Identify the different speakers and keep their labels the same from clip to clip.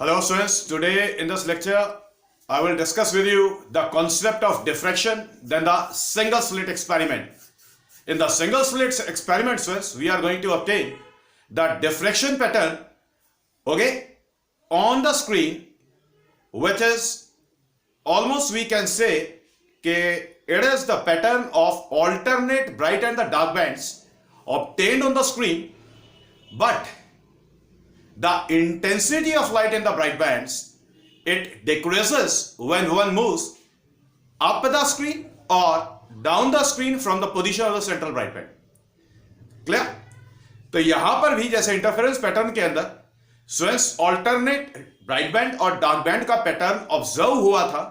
Speaker 1: Hello students, today in this lecture I will discuss with you the concept of diffraction, then the single slit experiment. In the single slit experiment, students, we are going to obtain the diffraction pattern, okay, on the screen, which is almost we can say it is the pattern of alternate bright and the dark bands obtained on the screen, but the intensity of light in the bright bands, it decreases when one moves up the screen or down the screen from the position of the central bright band. Clear? तो यहां पर भी जैसे interference pattern के अंदर swans alternate bright band और dark band का pattern observe हुआ था,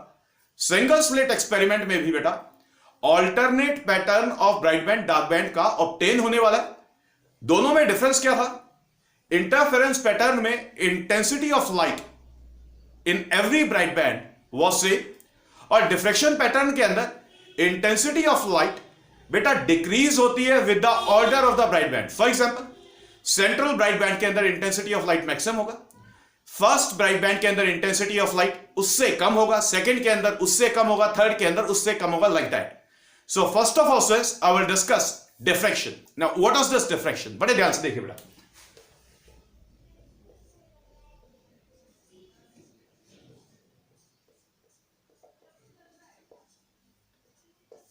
Speaker 1: सिंगल स्लिट एक्सपेरिमेंट में भी बेटा alternate pattern of bright band dark band का ऑब्टेन होने वाला है. दोनों में डिफरेंस क्या था? इंटरफेरेंस पैटर्न में intensity of light in every bright band was same और डिफ्रेक्शन पैटर्न के अंदर इंटेंसिटी ऑफ लाइट बेटा डिक्रीज होती है with the order of the bright band. For example, central bright band के अंदर इंटेंसिटी ऑफ लाइट मैक्सिमम होगा, first bright band के अंदर इंटेंसिटी ऑफ लाइट उससे कम होगा, सेकंड के अंदर उससे कम होगा, थर्ड के अंदर उससे कम होगा, like that. So first of all I will discuss diffraction. Now what is this diffraction? बड़े ध्यान से देखिए बेटा.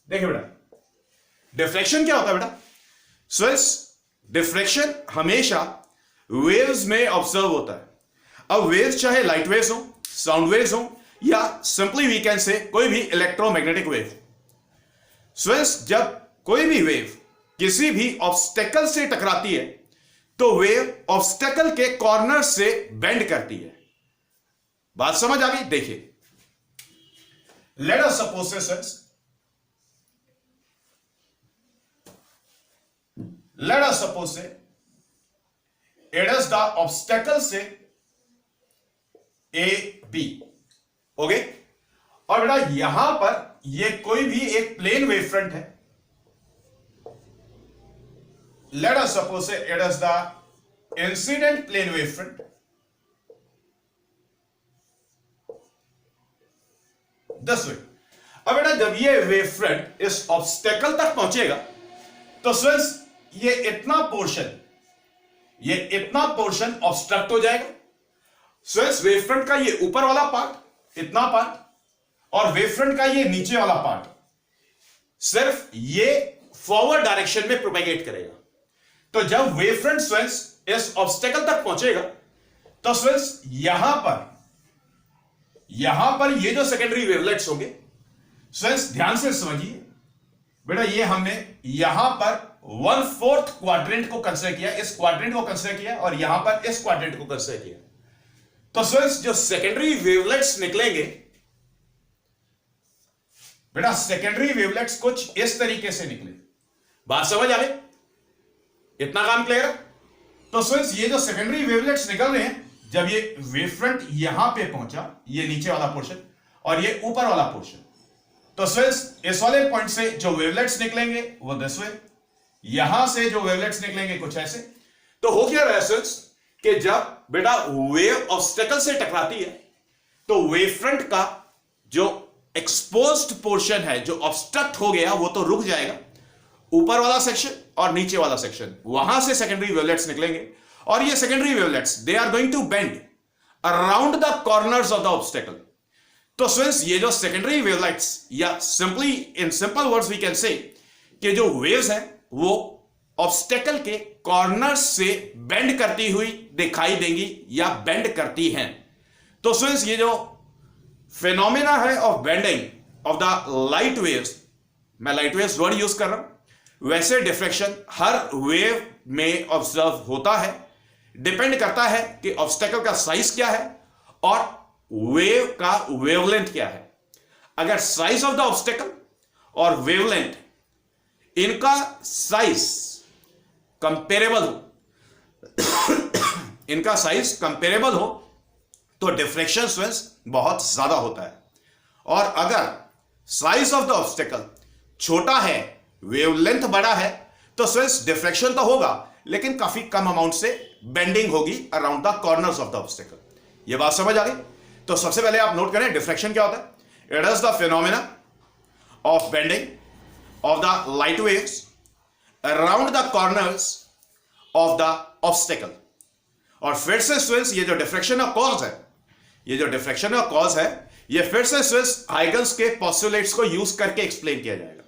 Speaker 1: देखिए बेटा, डिफ्रेक्शन क्या होता है बेटा? स्विस डिफ्रेक्शन हमेशा वेव्स में ऑब्जर्व होता है. अब वेव्स चाहे लाइट वेव्स हो, साउंड वेव्स हो, या सिंपली वी कैन से कोई भी इलेक्ट्रोमैग्नेटिक वेव. स्विस जब कोई भी वेव किसी भी ऑब्स्टेकल से टकराती है तो वेव ऑब्स्टेकल के कॉर्नर से बेंड करती है. बात समझ आ गई? देखिए, लेट अस सपोज से let us suppose say it is the obstacle से A B, ओके. और बेटा यहां पर ये कोई भी एक प्लेन वेव फ्रंट है. let us suppose say it is the incident plane wave front. this way. अब बेटा जब ये वेव फ्रंट इस ऑब्स्टेकल तक पहुंचेगा तो स्विस ये इतना पोर्शन ऑब्स्ट्रक्ट हो जाएगा. स्विस वेव फ्रंट का ये ऊपर वाला पार्ट, इतना पार्ट, और वेव फ्रंट का ये नीचे वाला पार्ट सिर्फ ये फॉरवर्ड डायरेक्शन में प्रोपेगेट करेगा. तो जब वेव फ्रंट स्विस इस ऑब्स्टेकल तक पहुंचेगा तो स्विस यहां पर ये जो सेकेंडरी वेवलेट्स होंगे, स्विस ध्यान से समझिए बेटा, ये हमने यहां पर 1/4 क्वाड्रेंट को कंसीडर किया, इस क्वाड्रेंट को कंसीडर किया, और यहां पर इस क्वाड्रेंट को कंसीडर किया. तो स्टूडेंट्स जो सेकेंडरी वेवलेट्स निकलेंगे बेटा, सेकेंडरी वेवलेट्स कुछ इस तरीके से निकले. बात समझ आ गई? इतना काम क्लियर है? तो स्टूडेंट्स ये जो सेकेंडरी वेवलेट्स निकल रहे हैं, जब ये वेव फ्रंट यहां पे पहुंचा, ये नीचे वाला पोर्शन और ये ऊपर वाला पोर्शन, तो स्टूडेंट्स इस वाले पॉइंट से जो वेवलेट्स निकलेंगे वो दिस वे, यहां से जो वेवलेट्स निकलेंगे कुछ ऐसे. तो हो क्या रहा है स्टूडेंट्स कि जब बेटा वेव ऑब्स्टेकल से टकराती है तो वेव फ्रंट का जो एक्सपोज्ड पोर्शन है, जो ऑब्स्ट्रक्ट हो गया, वो तो रुक जाएगा. ऊपर वाला सेक्शन और नीचे वाला सेक्शन, वहां से सेकेंडरी वेवलेट्स निकलेंगे, और ये secondary wavelets they are going to bend around the corners of the obstacle. तो स्टूडेंट्स ये जो सेकेंडरी वेवलेट्स, या simply in simple words we can say कि जो वेव्स हैं वो ऑब्स्टेकल के कॉर्नर्स से बेंड करती हुई दिखाई देंगी या बेंड करती हैं. तो स्टूडेंट्स ये जो फिनोमेना है of bending of the light waves, मैं लाइट वेव्स वर्ड यूज कर रहा हूं, वैसे डिफ्रेक्शन हर वेव में ऑब्जर्व होता है. डिपेंड करता है कि ऑब्स्टेकल का साइज क्या है और वेव का वेवलेंथ क्या है. अगर साइज ऑफ द ऑब्स्टेकल और वेवलेंथ इनका साइज कंपेरेबल हो, तो डिफ्रेक्शन स्विस बहुत ज्यादा होता है. और अगर साइज ऑफ द ऑब्स्टेकल छोटा है, वेवलेंथ बड़ा है, तो स्विस डिफ्रेक्शन तो होगा लेकिन काफी कम अमाउंट से बेंडिंग होगी around the corners of the obstacle. ये बात समझ आ गई? तो सबसे पहले आप नोट करें डिफ्रैक्शन क्या होता है। It is the phenomena of bending of the light waves around the corners of the obstacle. और फिर से स्टूडेंट्स ये जो डिफ्रैक्शन का कॉज है, ये जो डिफ्रैक्शन का कॉज है, ये फिर से स्टूडेंट्स हाइगन्स के पोस्टुलेट्स को यूज करके एक्सप्लेन किया जाएगा।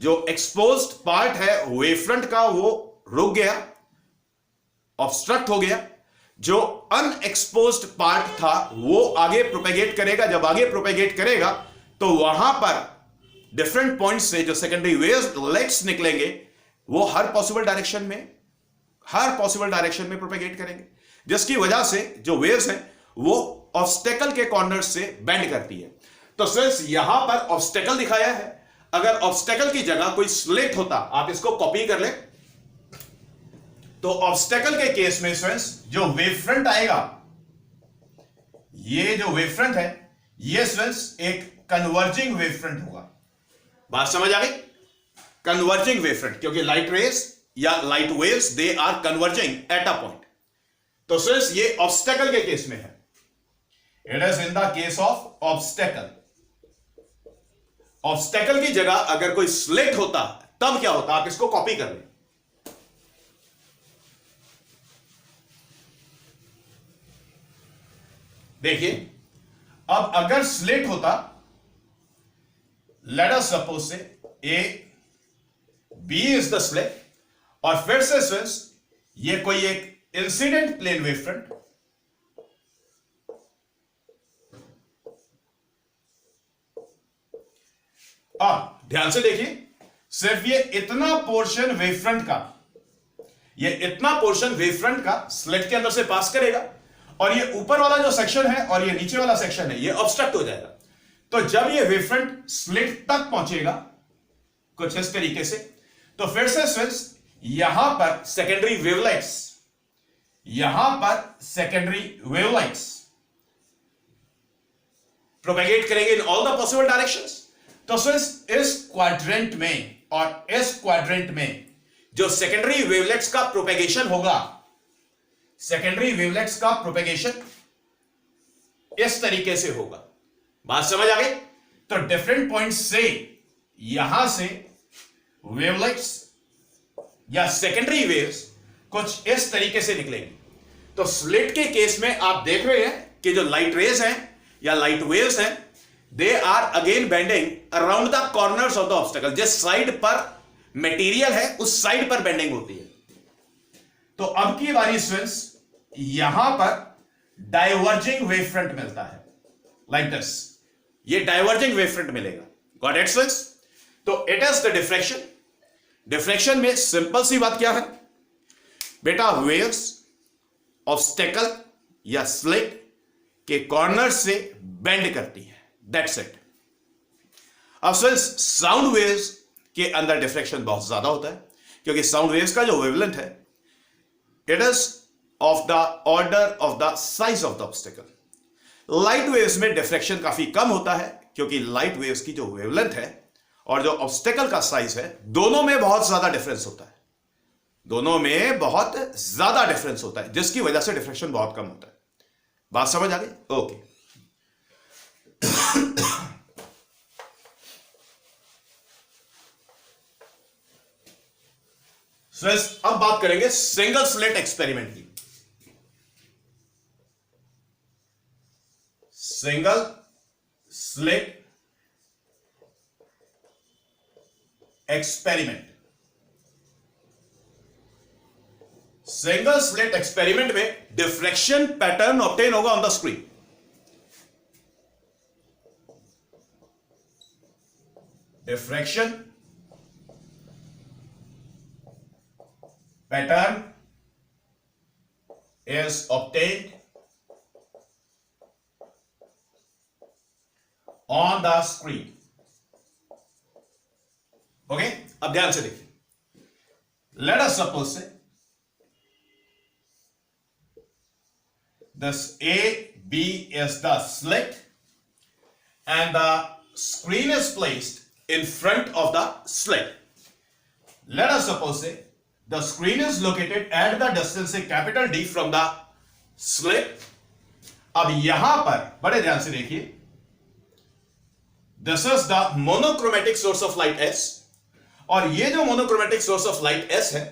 Speaker 1: जो एक्सपोज्ड पार्ट है वेवफ्रंट का वो रुक गया, ऑब्स्ट्रक्ट हो गया। जो अनएक्सपोज्ड पार्ट था वो आगे प्रोपेगेट करेगा। जब आगे प्रोपेगेट करेगा तो वहां पर डिफरेंट पॉइंट्स से जो सेकेंडरी वेव्स लेट्स निकलेंगे वो हर पॉसिबल डायरेक्शन में प्रोपेगेट करेंगे, जिसकी वजह से जो वेव्स हैं वो ऑब्स्टेकल के कॉर्नर से बेंड करती है। तो सिर्फ यहां पर ऑब्स्टेकल दिखाया है। अगर ऑब्स्टेकल की जगह कोई स्लिट होता, आप इसको कॉपी कर ले, तो ऑब्स्टेकल के केस में स्टूडेंट्स जो वेवफ्रंट आएगा, ये जो वेवफ्रंट है ये स्टूडेंट्स एक कन्वर्जिंग वेवफ्रंट होगा। बात समझ आ गई? कन्वर्जिंग वेवफ्रंट, क्योंकि लाइट रेस या light waves they are converging at a point. तो स्टूडेंट्स ये ऑब्स्टेकल के केस में है। It is in the case of obstacle. Obstacle की जगह अगर कोई स्लिट होता तब क्या होता, आप इसको कॉपी कर लें। देखिए, अब अगर स्लिट होता, late us suppose say A B is the slit, और फिर से स्टूडेंट्स ये कोई एक इंसिडेंट प्लेन वेवफ्रंट, अब ध्यान से देखिए, सिर्फ ये इतना पोर्शन वेवफ्रंट का, ये इतना पोर्शन वेवफ्रंट का स्लिट के अंदर से पास करेगा, और ये ऊपर वाला जो सेक्शन है और ये नीचे वाला सेक्शन है ये ऑब्स्ट्रक्ट हो जाएगा। तो जब ये वेवफ्रंट स्लिट तक पहुंचेगा कुछ इस तरीके से, तो फिर से स्विच यहां पर सेकेंडरी वेवलाइट्स प्रोपेगेट करेंगे in all the possible directions. तो स्विच इस क्वाड्रेंट में और इस क्वाड्रेंट में जो सेकेंडरी वेवलेट्स का प्रोपेगेशन होगा, सेकेंडरी वेवलेट्स का प्रोपेगेशन इस तरीके से होगा। बात समझ आ गई? तो डिफरेंट पॉइंट से यहां से वेवलेट्स या सेकेंडरी वेव्स कुछ इस तरीके से निकलेंगी। तो स्लिट के केस में आप देख रहे हैं कि जो लाइट रेज हैं या लाइट वेव्स हैं, they are again bending around the corners of the obstacle. जिस साइड पर मटेरियल है उस साइड पर बेंडिंग होती है। तो अब की बारी स्टूडेंट्स यहां पर डाइवर्जिंग वेवफ्रंट मिलता है, लाइक दिस। ये डाइवर्जिंग वेवफ्रंट मिलेगा। Got it students? तो it is the diffraction. Diffraction में सिंपल सी बात क्या है बेटा, वेव्स ऑब्स्टेकल या स्लिट के कॉर्नर से बेंड करती है, दैट्स इट। अब स्टूडेंट्स साउंड वेव्स के अंदर डिफ्रैक्शन बहुत ज्यादा होता है, क्योंकि साउंड वेव्स का जो वेवलेंथ है it is of the order of the size of the obstacle. Light waves में डिफ्रैक्शन काफी कम होता है, क्योंकि लाइट वेव्स की जो वेवलेंथ है और जो ऑब्स्टेकल का साइज है, दोनों में बहुत ज्यादा डिफरेंस होता है। दोनों में बहुत ज्यादा डिफरेंस होता है, जिसकी वजह से डिफ्रैक्शन बहुत कम होता है। बात समझ आ गई? ओके। अब बात करेंगे सिंगल स्लिट एक्सपेरिमेंट की। Single slit experiment. Single slit experiment में डिफ्रैक्शन पैटर्न ऑब्टेन होगा on the screen. Diffraction pattern is obtained on the screen. Okay, अब ध्यान से देखिए। Let us suppose say this A, B is the slit and the screen is placed in front of the slit. Let us suppose say the screen is located at the distance capital D from the slit अब यहां पर बड़े ध्यान से देखिए, this is the monochromatic source of light S, और ये जो monochromatic source of light S है,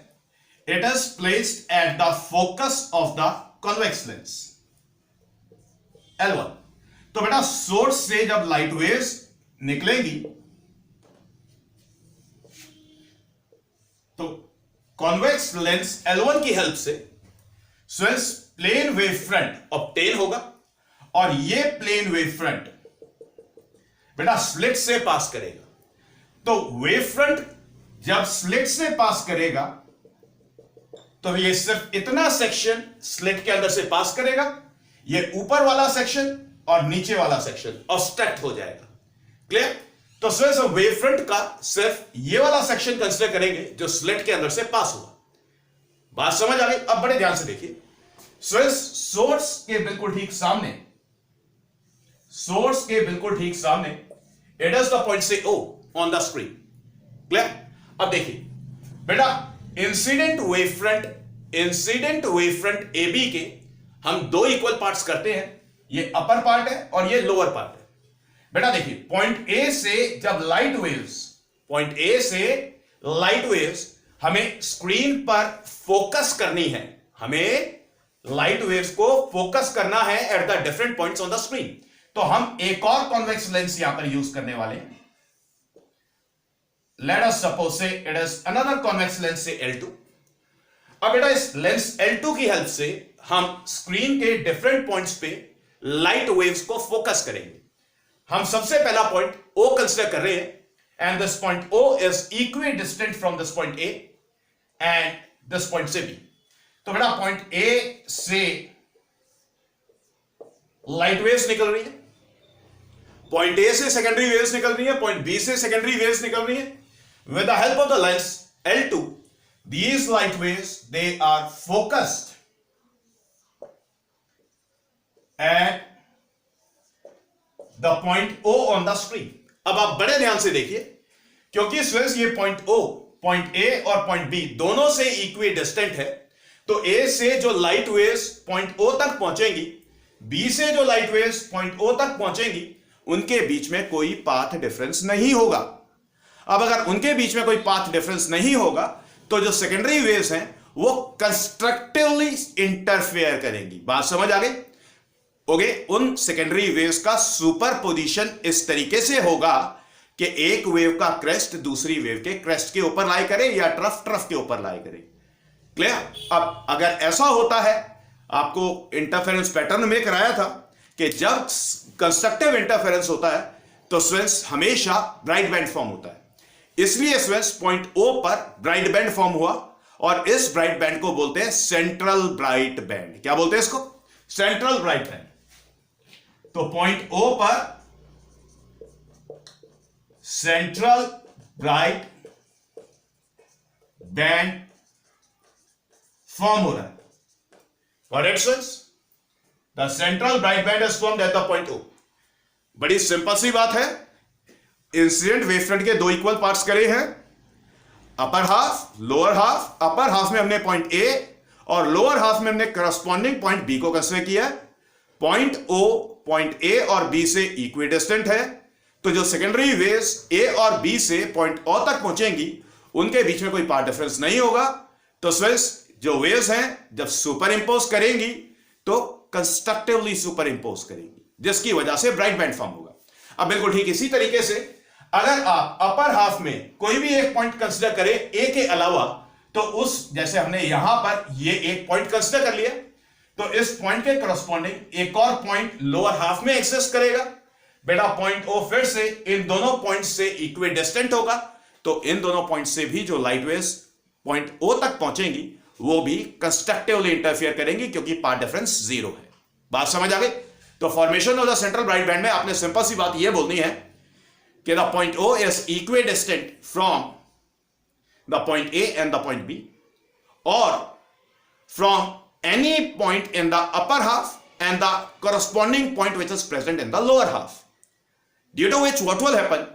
Speaker 1: it is placed at the focus of the convex lens L1। तो बेटा सोर्स से जब लाइट वेव्स निकलेगी तो कॉन्वेक्स लेंस L1 की हेल्प से स्विस प्लेन वेव फ्रंट ऑब्टेन होगा, और ये प्लेन वेव फ्रंट बेटा स्लिट से पास करेगा। तो वेव फ्रंट जब स्लिट से पास करेगा तो ये सिर्फ इतना सेक्शन स्लिट के अंदर से पास करेगा, ये ऊपर वाला सेक्शन और नीचे वाला सेक्शन ऑब्स्ट्रक्ट हो जाएगा। क्लियर? तो स्विस वेव फ्रंट का सिर्फ ये वाला सेक्शन कंसीडर करेंगे जो स्लिट के अंदर से पास हुआ। बात समझ आ गई? अब बड़े ध्यान से देखिए, स्विस सोर्स के बिल्कुल ठीक सामने, सोर्स के बिल्कुल ठीक सामने इट इज द पॉइंट से O on the screen. Clear? अब देखिए बेटा, इंसिडेंट वेव फ्रंट AB के हम दो इक्वल पार्ट्स करते हैं, ये अपर पार्ट है और ये लोअर पार्ट है। बेटा देखिए, पॉइंट A से जब लाइट वेव्स, पॉइंट A से लाइट वेव्स हमें स्क्रीन पर फोकस करनी है, हमें लाइट वेव्स को फोकस करना है at the different points on the screen, तो हम एक और कॉन्वेक्स लेंस यहां पर यूज करने वाले हैं। लेट अस सपोज से it is another convex lens से L2। अब बेटा इस लेंस L2 की हेल्प से हम स्क्रीन के डिफरेंट पॉइंट्स पे लाइट वेव्स को फोकस करेंगे। हम सबसे पहला पॉइंट O कंसीडर कर रहे हैं, and this point O is equi distant from this point A and this point से B। तो बेटा पॉइंट A से लाइट वेव्स निकल रही है, पॉइंट A से सेकेंडरी वेव्स निकल रही है, पॉइंट B से सेकेंडरी वेव्स निकल रही है। With the help of the lens L2, these light waves they are focused at the point O on the screen। अब आप बड़े ध्यान से देखिए, क्योंकि स्विस ये पॉइंट O, पॉइंट A और पॉइंट B दोनों से इक्वी डिस्टेंट है, तो A से जो लाइट वेव्स पॉइंट O तक पहुंचेंगी, B से जो लाइट वेव्स पॉइंट O तक पहुंचेंगी, उनके बीच में कोई पाथ डिफरेंस नहीं होगा। अब अगर उनके बीच में कोई पाथ डिफरेंस नहीं होगा तो जो सेकेंडरी वेव्स हैं वो कंस्ट्रक्टिवली इंटरफेयर करेंगी। बात समझ आ गई? ओके, उन सेकेंडरी वेव्स का सुपरपोजिशन इस तरीके से होगा कि एक वेव का क्रेस्ट दूसरी वेव के क्रेस्ट के ऊपर लाई करे या ट्रफ के ऊपर लाई करे। क्लियर? अब अगर ऐसा होता है, आपको इंटरफेरेंस पैटर्न में कराया था कि जब कंस्ट्रक्टिव इंटरफेरेंस होता है तो स्विस हमेशा ब्राइट बैंड फॉर्म होता है, इसलिए स्विस पॉइंट O पर ब्राइट बैंड फॉर्म हुआ, और इस ब्राइट बैंड को बोलते हैं सेंट्रल ब्राइट बैंड। क्या बोलते हैं इसको? Central bright band. तो पॉइंट O पर सेंट्रल ब्राइट बैंड फॉर्म हो रहा है। Correct students? The central bright band is formed at the point O। बड़ी सिंपल सी बात है, इंसिडेंट वेव फ्रंट के दो इक्वल पार्ट्स करे हैं, upper half lower half. Upper half में हमने पॉइंट A और लोअर हाफ में हमने करस्पॉन्डिंग पॉइंट B को कंसीडर किया है। पॉइंट O पॉइंट A और B से इक्वी डिस्टेंट है, तो जो सेकेंडरी वेव्स A और B से पॉइंट O तक पहुंचेंगी उनके बीच में कोई पाथ डिफरेंस नहीं होगा। तो स्विस जो वेव्स हैं जब सुपर इंपोज करेंगी तो कंस्ट्रक्टिवली सुपर इंपोज करेंगी, जिसकी वजह से ब्राइट बैंड फॉर्म होगा। अब बिल्कुल ठीक इसी तरीके से अगर आप अपर हाफ में कोई भी एक पॉइंट कंसीडर करें A के अलावा, तो उस जैसे हमने यहां पर ये एक पॉइंट कंसीडर कर लिया, तो इस पॉइंट के करस्पॉन्डिंग एक और पॉइंट लोअर हाफ में एक्सिस्ट करेगा। बेटा पॉइंट O फिर से इन दोनों पॉइंट से इक्वी डिस्टेंट होगा, तो इन दोनों पॉइंट से भी जो लाइट वेव्स पॉइंट O तक पहुंचेंगी वो भी कंस्ट्रक्टिवली इंटरफेयर करेंगी, क्योंकि पाथ डिफरेंस जीरो है। बात समझ आ गई? तो formation of the central bright band में आपने सिंपल सी बात यह बोलनी है कि the point O is equi distant from the point A and the point B, और from any point in the upper half and the corresponding point which is present in the lower half, due to which what will happen,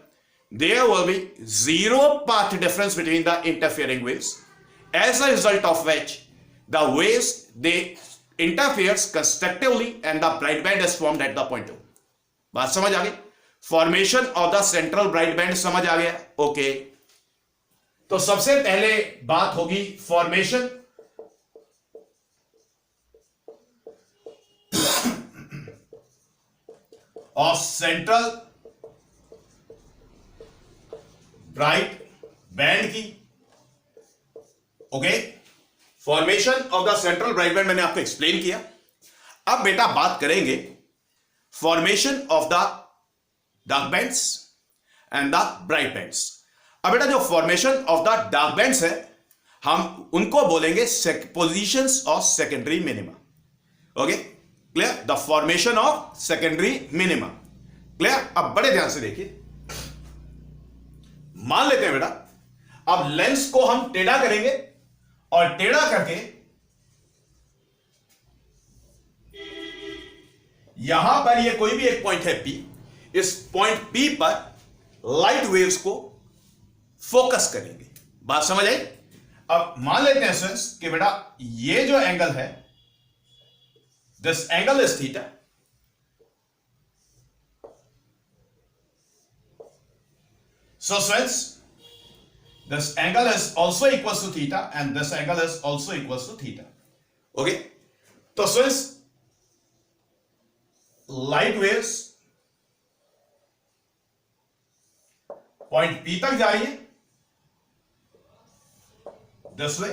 Speaker 1: there will be zero path difference between the interfering waves, as a result of which the waves they interferes constructively and the bright band is formed at the point O. बात समझ आ गई? Formation of the central bright band समझ आ गया? Okay, तो सबसे पहले बात होगी formation of central bright band की। Okay, formation of the central bright band मैंने आपको एक्सप्लेन किया। अब बेटा बात करेंगे formation of the dark bands and the bright bands. अब बेटा जो formation of the dark bands है हम उनको बोलेंगे positions of secondary minima. Okay, clear? The formation of secondary minima, clear? अब बड़े ध्यान से देखिए, मान लेते हैं बेटा अब लेंस को हम टेढ़ा करेंगे और टेढ़ा करके यहां पर ये कोई भी एक पॉइंट है P, इस पॉइंट P पर लाइट वेव्स को फोकस करेंगे। बात समझ आई? अब मान लेते हैं स्टूडेंट्स कि बेटा ये जो एंगल है, this angle is theta, so friends this angle is also equals to theta and this angle is also equals to theta. Okay, तो friends light waves point P तक जा रही है दिस वे।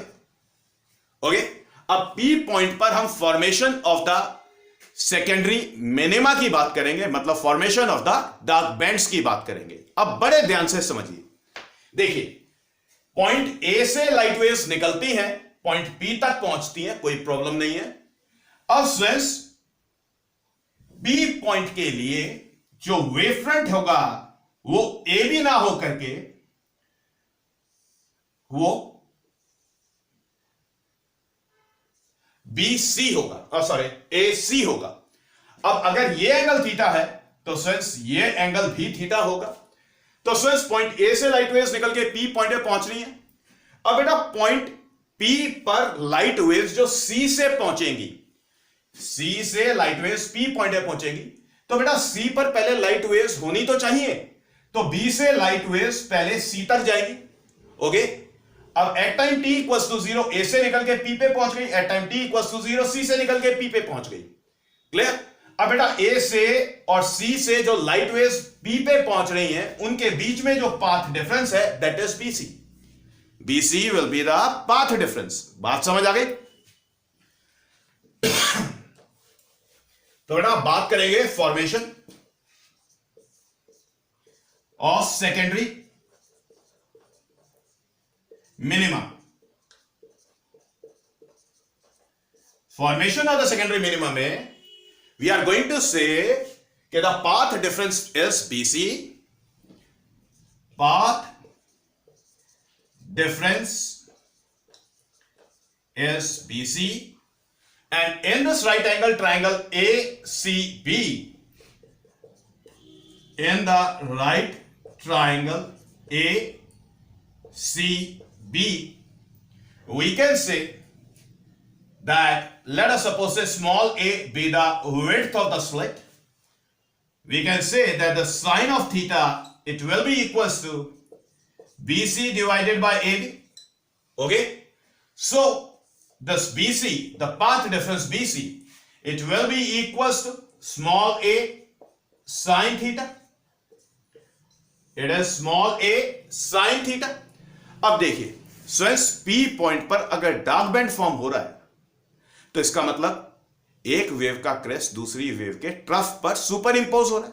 Speaker 1: ओके, अब P point पर हम formation of the secondary minima की बात करेंगे, मतलब formation of the dark bands की बात करेंगे। अब बड़े ध्यान से समझिए, देखिए पॉइंट A से लाइट वेव्स निकलती हैं, पॉइंट P तक पहुंचती हैं, कोई प्रॉब्लम नहीं है। अब स्टूडेंट्स B पॉइंट के लिए जो वेव फ्रंट होगा वो AB ना हो करके वो BC होगा, सॉरी AC होगा। अब अगर ये एंगल थीटा है तो स्टूडेंट्स ये एंगल भी थीटा होगा। तो स्टूडेंट्स पॉइंट A से लाइट वेव्स निकल के P पॉइंट पे पहुंच रही है। अब बेटा पॉइंट P पर लाइट वेव्स जो C से पहुंचेंगी, C से लाइट वेव्स P पॉइंट पे पहुंचेंगी, तो बेटा C पर पहले लाइट वेव्स होनी तो चाहिए, तो B से लाइट वेव्स पहले C तक जाएगी। ओके, अब at time t equals to 0 A से निकल के P पे पहुंच गई, at time t equals to 0 C से निकल के P पे पहुंच गई। क्लियर? अब बेटा A से और C से जो लाइट वेव्स B पे पहुंच रही हैं उनके बीच में जो पाथ डिफरेंस है that is BC। BC will be the path difference. बात समझ आ गई? तो बेटा बात करेंगे formation of secondary minima. Formation of the secondary minima में we are going to say that the path difference is BC, path difference is BC, and in this right angle triangle ACB, in the right triangle ACB, we can say that let us suppose that small a be the width of the slit. We can say that the sine of theta it will be equals to BC divided by AB. Okay, so this BC, the path difference BC, it will be equals to small a sine theta. It is small a sine theta. अब देखिए students P point पर अगर dark band form हो रहा है तो इसका मतलब एक वेव का क्रेस्ट दूसरी वेव के ट्रफ पर सुपर इंपोज हो रहा है।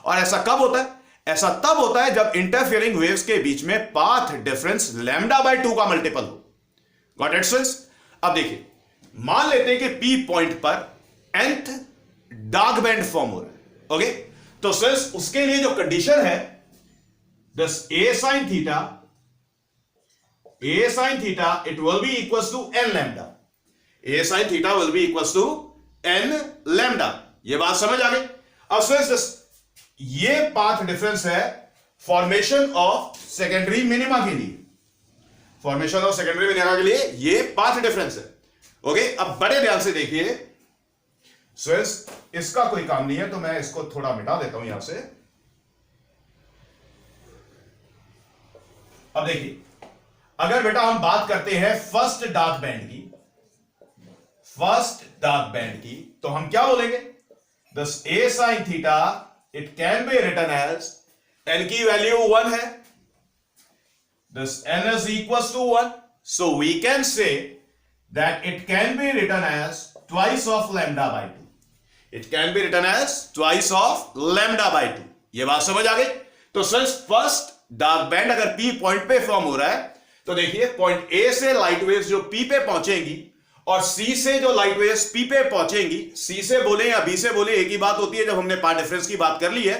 Speaker 1: और ऐसा कब होता है? ऐसा तब होता है जब इंटरफियरिंग वेव्स के बीच में पाथ डिफरेंस λ/2 का मल्टीपल हो। Got it students? अब देखिए मान लेते हैं कि P पॉइंट पर nth डार्क बैंड फॉर्म हो रहा है। ओके, तो स्टूडेंट्स उसके लिए जो कंडीशन है this A sin theta it will be equals to n lambda. A sin theta will be equals to n lambda. ये बात समझ आ गई? अब स्टूडेंट्स ये पाथ डिफरेंस है फॉर्मेशन ऑफ सेकेंडरी मिनिमा के लिए। फॉर्मेशन ऑफ सेकेंडरी मिनिमा के लिए ये पाथ डिफरेंस है। ओके, अब बड़े ध्यान से देखिए स्टूडेंट्स, इसका कोई काम नहीं है तो मैं इसको थोड़ा मिटा देता हूं यहां से। अब देखिए, अगर बेटा हम बात करते हैं फर्स्ट डार्क बैंड की, फर्स्ट डार्क बैंड की, तो हम क्या बोलेंगे? Thus A sine theta it can be written as, N की वैल्यू 1 है, thus N is equal to 1, so we can say that it can be written as twice of lambda by 2। It can be written as twice of lambda by 2। ये बात समझ आ गई? तो सिर्फ first dark band अगर P point पे form हो रहा है तो देखिए, पॉइंट ए से लाइट वेव्स जो पी पे पहुंचेंगी और सी से जो लाइट वेव्स पी पे पहुंचेंगी, सी से बोले या बी से बोले एक ही बात होती है जब हमने पाथ डिफरेंस की बात कर ली है।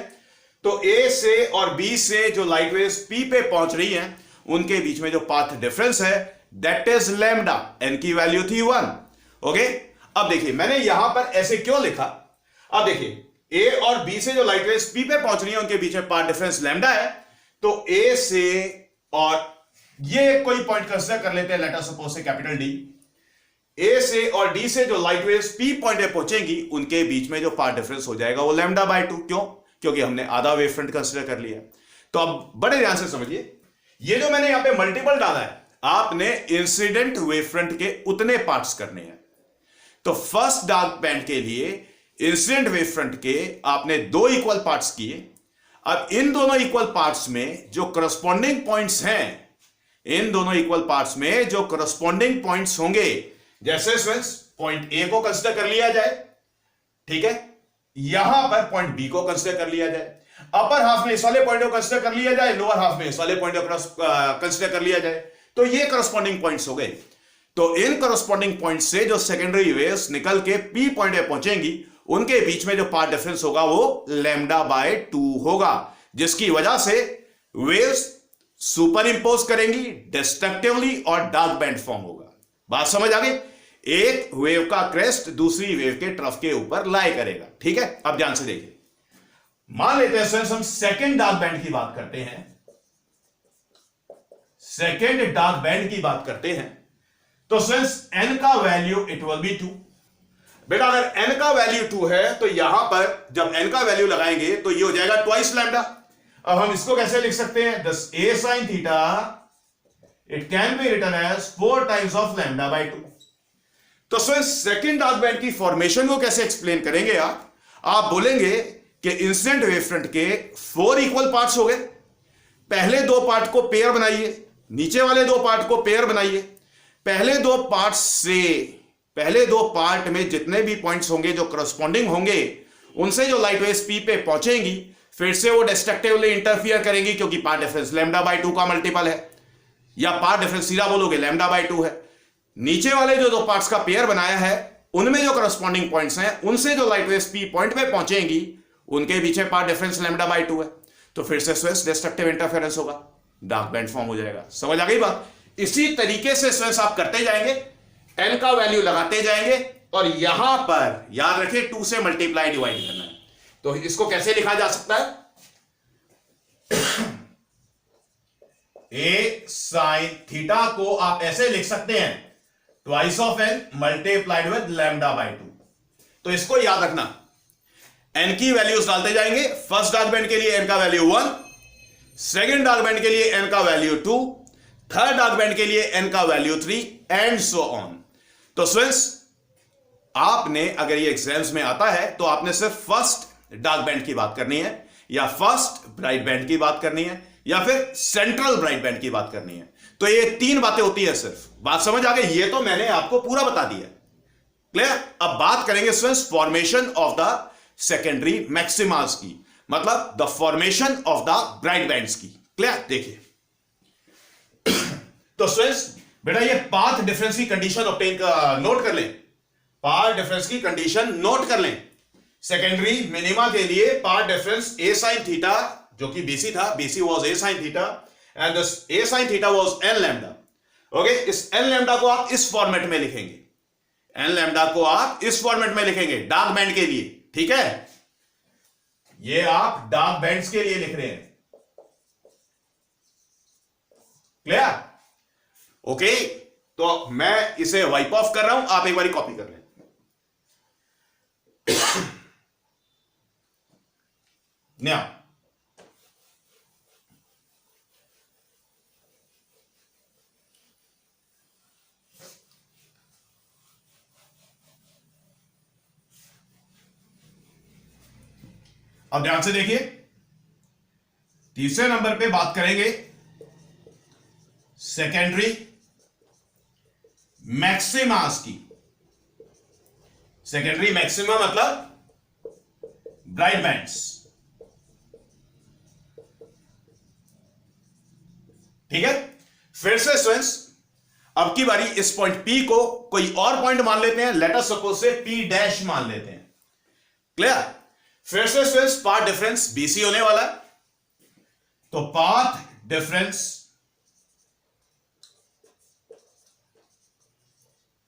Speaker 1: तो ए से और बी से जो लाइट वेव्स पी पे पहुंच रही हैं उनके बीच में जो पाथ डिफरेंस है दैट इज लैम्डा, एन की वैल्यू थी 1। ओके, अब देखिए मैंने यहां पर ऐसे क्यों लिखा? अब देखिए, ए और बी से जो लाइट वेव्स पी पे पहुंच रही है उनके बीच में पाथ डिफरेंस लैम्डा है। तो ए से, और ये कोई पॉइंट कंसीडर कर लेते हैं, लेट अस सपोज से कैपिटल डी। ए से और डी से जो लाइट वेव्स पी पॉइंट पे पहुंचेंगी उनके बीच में जो पाथ डिफरेंस हो जाएगा वो लैम्डा बाय 2। क्यों? क्योंकि हमने आधा वेव फ्रंट कंसीडर कर लिया। तो अब बड़े ध्यान से समझिए, ये जो मैंने यहां पे मल्टीपल डाला है, आपने इंसिडेंट वेव फ्रंट के उतने पार्ट्स करने हैं। तो फर्स्ट डार्क बैंड के लिए इंसिडेंट वेव फ्रंट के आपने 2 इक्वल पार्ट्स किए। अब इन दोनों इक्वल पार्ट्स में जो करस्पॉन्डिंग पॉइंट्स हैं, इन दोनों इक्वल पार्ट्स में जो करस्पॉन्डिंग पॉइंट्स होंगे, जैसे स्टूडेंट्स पॉइंट ए को कंसीडर कर लिया जाए, ठीक है, यहां पर पॉइंट बी को कंसीडर कर लिया जाए, अपर हाफ में इस वाले पॉइंट को कंसीडर कर लिया जाए, लोअर हाफ में इस वाले पॉइंट को कंसीडर कर लिया जाए, तो ये करस्पॉन्डिंग पॉइंट्स हो गए। तो इन करस्पॉन्डिंग पॉइंट्स से जो सेकेंडरी वेव्स निकल के पी पॉइंट पे पहुंचेंगी उनके बीच में जो पाथ डिफरेंस होगा वो लैम्डा बाय 2 होगा, जिसकी वजह से वेव्स सुपर इंपोज करेंगी डिस्ट्रक्टिवली और डार्क बैंड फॉर्म होगा। बात समझ आ गई? एक वेव का क्रेस्ट दूसरी वेव के ट्रफ के ऊपर लाई करेगा। ठीक है, अब ध्यान से देखिए, मान लेते हैं हम सेकेंड डार्क बैंड की बात करते हैं, सेकेंड डार्क बैंड की बात करते हैं। तो सिंस n का वैल्यू इट विल बी 2। बेटा अगर n का वैल्यू 2 है तो यहां पर जब n का वैल्यू लगाएंगे तो ये हो जाएगा ट्वाइस लैम्डा। अब हम इसको कैसे लिख सकते हैं? दस a sin theta it can be written as 4 times of lambda by 2। तो सेकेंड डार्क बैंड की फॉर्मेशन को कैसे एक्सप्लेन करेंगे आप बोलेंगे कि इंसिडेंट वेव फ्रंट के 4 इक्वल पार्ट्स हो गए, पहले 2 पार्ट को पेयर बनाइए, नीचे वाले 2 पार्ट को पेयर बनाइए। पहले 2 पार्ट से, पहले 2 पार्ट में जितने भी पॉइंट्स होंगे जो करस्पॉन्डिंग होंगे उनसे जो लाइट वेव्स पी पे पहुंचेंगी फिर से वो डिस्ट्रक्टिवली इंटरफियर करेंगी, क्योंकि पाथ डिफरेंस लैम्डा बाय 2 का मल्टीपल है, या पाथ डिफरेंस सीधा बोलोगे लैम्डा बाय 2 है। नीचे वाले जो 2 पार्ट्स का पेयर बनाया है उनमें जो करस्पॉन्डिंग पॉइंट्स हैं उनसे जो लाइट वेव्स पी पॉइंट पे पहुंचेंगी उनके बीच में पाथ डिफरेंस लैम्डा बाय 2 है। तो फिर से स्वेस डिस्ट्रक्टिव इंटरफेरेंस होगा, डार्क बैंड फॉर्म हो जाएगा। समझ आ गई बात? इसी तरीके से स्वेस आप करते जाएंगे, n का वैल्यू लगाते जाएंगे और यहां पर याद रखिए 2 से मल्टीप्लाई डिवाइड करना है। तो इसको कैसे लिखा जा सकता है? a sin थीटा को आप ऐसे लिख सकते हैं, twice of n multiplied with lambda by 2। तो इसको याद रखना, n की वैल्यूज डालते जाएंगे। फर्स्ट डार्क बैंड के लिए n का वैल्यू 1, सेकेंड डार्क बैंड के लिए n का वैल्यू 2, थर्ड डार्क बैंड के लिए n का वैल्यू 3 एंड सो ऑन। तो स्टूडेंट्स आपने अगर ये एग्जाम्स में आता है तो आपने सिर्फ फर्स्ट डार्क बैंड की बात करनी है, या फर्स्ट ब्राइट बैंड की बात करनी है, या फिर सेंट्रल ब्राइट बैंड की बात करनी है। तो ये 3 बातें होती है सिर्फ। बात समझ आ गई? ये तो मैंने आपको पूरा बता दिया, क्लियर? अब बात करेंगे students formation of the secondary maximas की, मतलब the formation of the bright bands की। क्लियर? देखिए तो स्टूडेंट्स बेटा ये पाथ डिफरेंस की कंडीशन ऑब्टेन का नोट कर लें, पाथ डिफरेंस की कंडीशन नोट कर लें। सेकेंडरी मिनिमा के लिए path difference a sin theta, जो कि BC था, BC was a sin theta and this a sin theta was n lambda. Okay, इस n लैम्डा को आप इस फॉर्मेट में लिखेंगे, n लैम्डा को आप इस फॉर्मेट में लिखेंगे डार्क बैंड के लिए। ठीक है, ये आप डार्क बैंड्स के लिए लिख रहे हैं। क्लियर? ओके, तो तो मैं इसे वाइप ऑफ कर रहा हूं, आप एक बार कॉपी कर लें। Now, अब ध्यान से देखिए, तीसरे नंबर पे बात करेंगे सेकेंडरी मैक्सिमास की। सेकेंडरी मैक्सिमा मतलब ब्राइट बैंड्स, ठीक है। फिर से स्टूडेंट्स, अब की बारी इस पॉइंट P को कोई और पॉइंट मान लेते हैं, लेट अस सपोज से P डैश मान लेते हैं। क्लियर? फिर से स्टूडेंट्स, पाथ डिफरेंस BC होने वाला है, तो पाथ डिफरेंस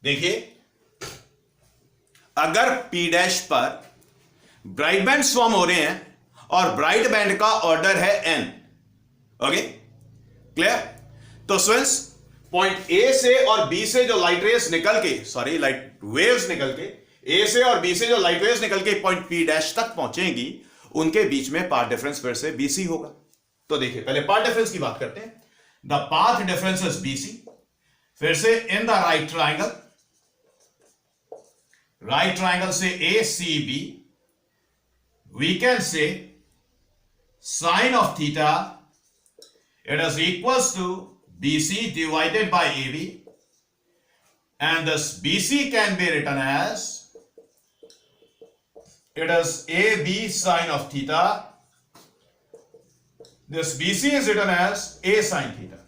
Speaker 1: देखिए, अगर P डैश पर ब्राइट बैंड फॉर्म हो रहे हैं और ब्राइट बैंड का ऑर्डर है N, ओके क्लियर। तो स्टूडेंट्स, पॉइंट A से और B से जो लाइट रेस निकल के, लाइट वेव्स निकल के A से और B से जो लाइट रेस निकल के पॉइंट P डैश तक पहुंचेंगी, उनके बीच में पाथ डिफरेंस फिर से BC होगा। तो देखिए, पहले पाथ डिफरेंस की बात करते हैं। The path difference is BC। फिर से इन द राइट ट्राइंगल से ACB, we can say sine of theta it is equals to BC divided by AB, and this BC can be written as, it is AB sine of theta. This BC is written as A sine theta.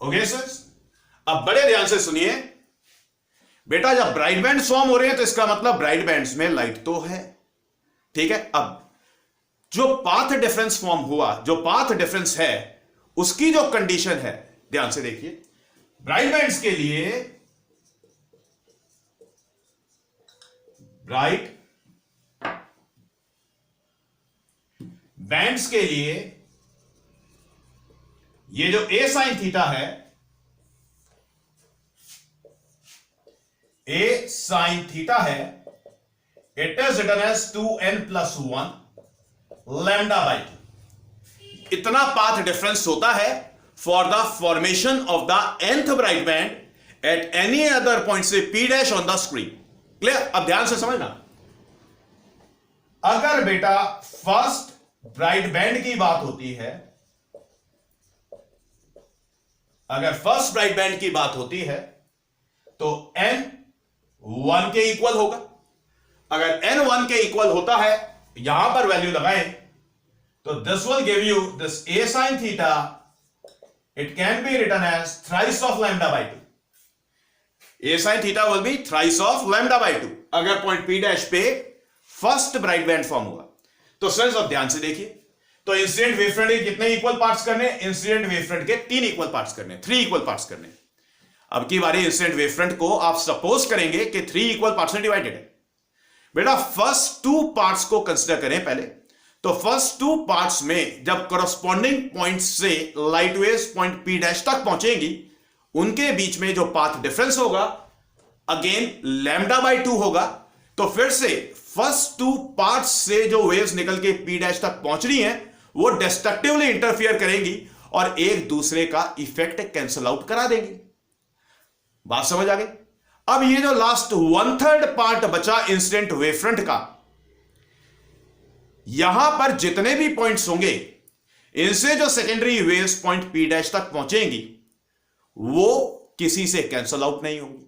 Speaker 1: Okay sir? अब बड़े ध्यान से सुनिए बेटा, जब bright band form हो रहे हैं तो इसका मतलब ब्राइट बैंड्स में लाइट तो है, ठीक है। अब जो पाथ डिफरेंस फॉर्म हुआ, जो पाथ डिफरेंस है, उसकी जो कंडीशन है, ध्यान से देखिए, ब्राइट बैंड्स के लिए, ब्राइट बैंड्स के लिए ये जो A साइन थीटा है, A साइन थीटा है, it is written as 2n+1 lambda by 2। इतना पाथ डिफरेंस होता है for the formation of the nth bright band at any other point say P dash on the screen. Clear? अब ध्यान से समझना, अगर बेटा फर्स्ट ब्राइट बैंड की बात होती है, अगर फर्स्ट ब्राइट बैंड की बात होती है तो n 1 के इक्वल होगा। अगर n 1 के इक्वल होता है, यहां पर वैल्यू लगाएं, तो this will give you this A sin theta, it can be written as thrice of lambda by 2. A sin theta will be thrice of lambda by 2 अगर पॉइंट P डैश पे first bright band form हुआ। तो students, अब ध्यान से देखिए, तो incident wavefront के कितने इक्वल पार्ट्स करने? इंसिडेंट वेवफ्रंट के 3 इक्वल पार्ट्स करने, 3 इक्वल पार्ट्स करने। अब की बारी इंसिडेंट वेवफ्रंट को आप सपोज करेंगे कि 3 इक्वल पार्ट्स में डिवाइडेड है। बेटा फर्स्ट 2 पार्ट्स को कंसीडर करें पहले। तो फर्स्ट 2 पार्ट्स में जब कॉरस्पॉन्डिंग पॉइंट से light waves point P dash तक पहुंचेंगी, उनके बीच में जो पाथ डिफरेंस होगा, अगेन लैम्डा बाई 2 होगा। तो फिर से फर्स्ट 2 पार्ट्स से जो वेव्स निकल के P डैश तक पहुंच रही हैं, वो डिस्ट्रक्टिवली इंटरफियर करेंगी और एक दूसरे का इफेक्ट कैंसल आउट करा देंगी। बात समझ आ गई? अब ये जो लास्ट 1/3 पार्ट बचा इंसिडेंट वेवफ्रंट का, यहां पर जितने भी पॉइंट्स होंगे, इनसे जो secondary waves point P dash तक पहुंचेंगी, वो किसी से कैंसल आउट नहीं होंगी।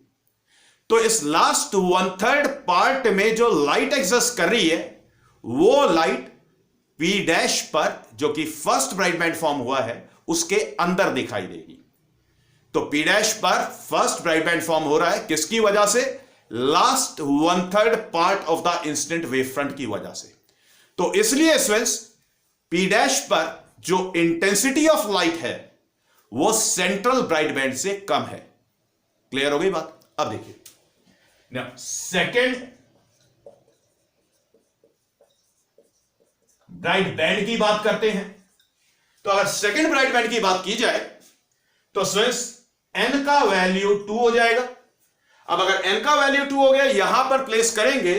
Speaker 1: तो इस लास्ट 1/3 पार्ट में जो लाइट एग्जिस्ट कर रही है, वो लाइट P डैश पर, जो कि फर्स्ट ब्राइट बैंड फॉर्म हुआ है, उसके अंदर दिखाई देगी। तो P डैश पर फर्स्ट ब्राइट बैंड फॉर्म हो रहा है, किसकी वजह से? Last 1/3 part of the incident wave front की वजह से। तो इसलिए स्टूडेंट्स, P डैश पर जो इंटेंसिटी ऑफ लाइट है, वो सेंट्रल ब्राइट बैंड से कम है। क्लियर हो गई बात? अब देखिए, सेकेंड ब्राइट बैंड की बात करते हैं। तो अगर सेकेंड ब्राइट बैंड की बात की जाए, तो स्टूडेंट्स, n का वैल्यू 2 हो जाएगा। अब अगर n का वैल्यू 2 हो गया, यहां पर प्लेस करेंगे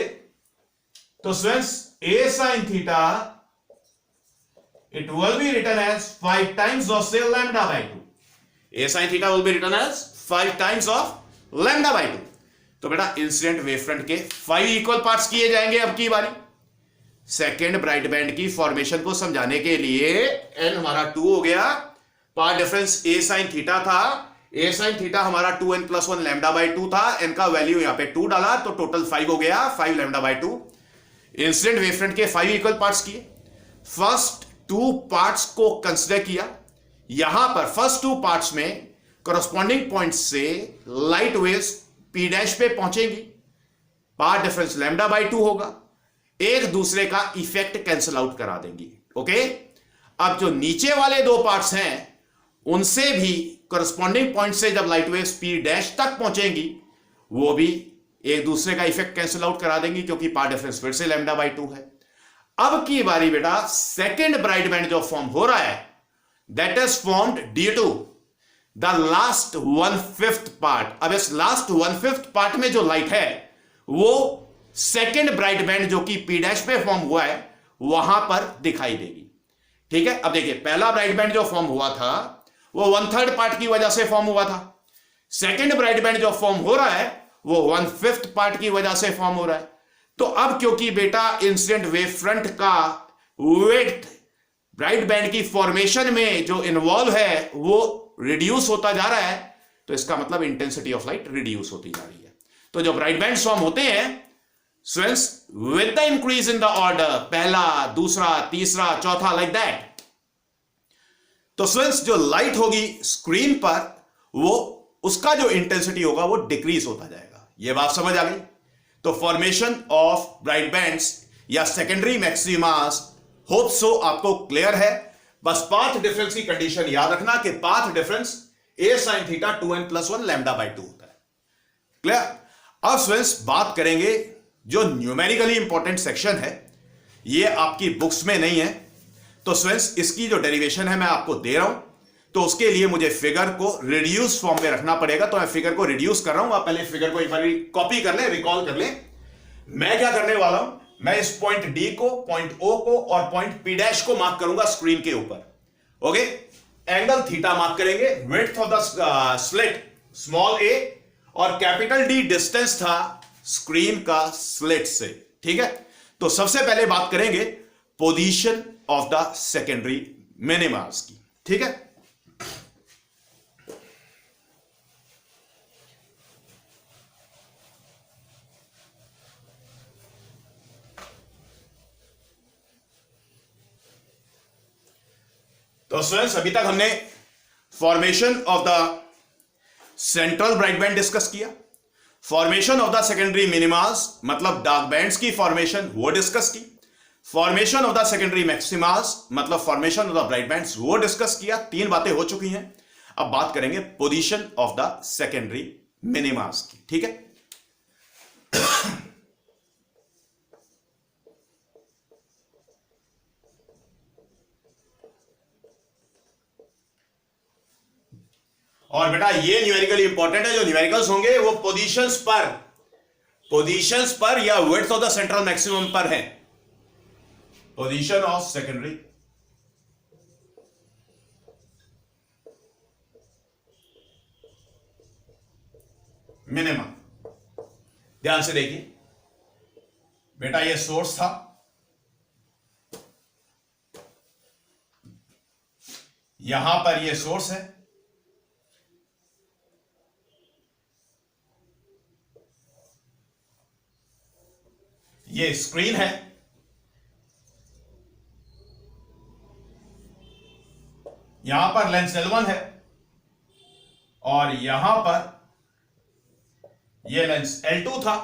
Speaker 1: तो students a sin theta it will be written as 5 times of say lambda by 2. a sin theta will be written as 5 times of lambda by 2. तो बेटा इंसिडेंट वेव फ्रंट के 5 इक्वल पार्ट्स किए जाएंगे। अब की बारी सेकेंड ब्राइट बैंड की formation को समझाने के लिए n हमारा 2 हो गया, path difference a sin theta था, a sin थीटा हमारा 2n + 1 लैम्डा बाई 2 था, n का वैल्यू यहां पे 2 डाला तो टोटल 5 हो गया, 5 lambda by 2। Incident wave front के 5 इक्वल पार्ट्स किए, फर्स्ट 2 पार्ट्स को कंसिडर किया। यहां पर फर्स्ट 2 पार्ट्स में कॉरस्पॉन्डिंग पॉइंट से लाइट वेव्स p डैश पे पहुंचेंगी, पार्ट डिफरेंस लैम्डा बाई 2 होगा, एक दूसरे का इफेक्ट कैंसिल आउट करा देंगी। ओके, अब जो नीचे वाले 2 पार्ट्स हैं उनसे भी कॉरस्पॉन्डिंग पॉइंट से जब लाइट वेव्स p डैश तक पहुंचेंगी वो भी एक दूसरे का इफेक्ट कैंसिल आउट करा देंगी, क्योंकि पार्ट डिफरेंस फिर से लैम्डा बाई 2 है। अब की बारी बेटा सेकेंड ब्राइट बैंड जो फॉर्म हो रहा है that is formed due to the last 1/5 part. अब इस लास्ट 1/5 पार्ट में जो लाइट है वो सेकेंड ब्राइट बैंड जो कि p डैश पे फॉर्म हुआ है वहां पर दिखाई देगी। ठीक है, अब देखिए पहला ब्राइट बैंड जो फॉर्म हुआ था वो 1/3 पार्ट की वजह से फॉर्म हुआ था, सेकेंड ब्राइट बैंड जो फॉर्म हो रहा है वो 1/5 पार्ट की वजह से फॉर्म हो रहा है। तो अब क्योंकि बेटा इंसिडेंट वेव फ्रंट का वेट ब्राइट बैंड की फॉर्मेशन में जो इन्वॉल्व है वो रिड्यूस होता जा रहा है, तो इसका मतलब इंटेंसिटी ऑफ लाइट रिड्यूस होती जा रही है। तो जो ब्राइट बैंड फॉर्म होते हैं students with the increase in the order, पहला, दूसरा, तीसरा, चौथा, लाइक दैट, तो स्टूडेंट्स जो लाइट होगी स्क्रीन पर वो उसका जो इंटेंसिटी होगा वो डिक्रीज होता जाएगा। ये बात समझ आ गई? तो फॉर्मेशन ऑफ ब्राइट बैंड्स या सेकेंडरी मैक्सिमास होप सो आपको क्लियर है। बस पाथ डिफरेंस की कंडीशन याद रखना कि path difference a sin theta 2n + 1 lambda by 2 होता है। क्लियर? अब स्टूडेंट्स बात करेंगे जो न्यूमेरिकली इंपॉर्टेंट सेक्शन है, ये आपकी बुक्स में नहीं है, तो स्टूडेंट्स इसकी जो डेरिवेशन है मैं आपको दे रहा हूं, तो उसके लिए मुझे फिगर को रिड्यूस फॉर्म में रखना पड़ेगा। तो मैं फिगर को रिड्यूस कर रहा हूं, आप पहले फिगर को एक बार कॉपी कर लें, रिकॉल कर लें। मैं क्या करने वाला हूं, मैं इस पॉइंट डी को, पॉइंट ओ को और पॉइंट पी डैश को मार्क करूंगा स्क्रीन के ऊपर। ओके, एंगल थीटा मार्क करेंगे, width of the slit small A और कैपिटल डी डिस्टेंस था स्क्रीन का स्लिट से। ठीक है, तो सबसे पहले बात करेंगे position of the secondary minimas की। ठीक है, तो स्टूडेंट्स अभी तक हमने formation of the central bright band discuss किया, फॉर्मेशन ऑफ द सेकेंडरी मिनिमास मतलब डार्क बैंड्स की फॉर्मेशन वो डिस्कस की, formation of the secondary maximas मतलब formation of the bright bands वो डिस्कस किया। 3 बातें हो चुकी हैं। अब बात करेंगे position of the secondary minimas की। ठीक है, और बेटा ये न्यूमेरिकली इंपॉर्टेंट है, जो न्यूमेरिकल्स होंगे वो पोजीशंस पर या width of the central maximum पर है। Position of secondary minimum. ध्यान से देखिए बेटा, ये सोर्स था, यहां पर ये सोर्स है, ये स्क्रीन है, यहां पर लेंस L1 है और यहां पर ये लेंस L2 था।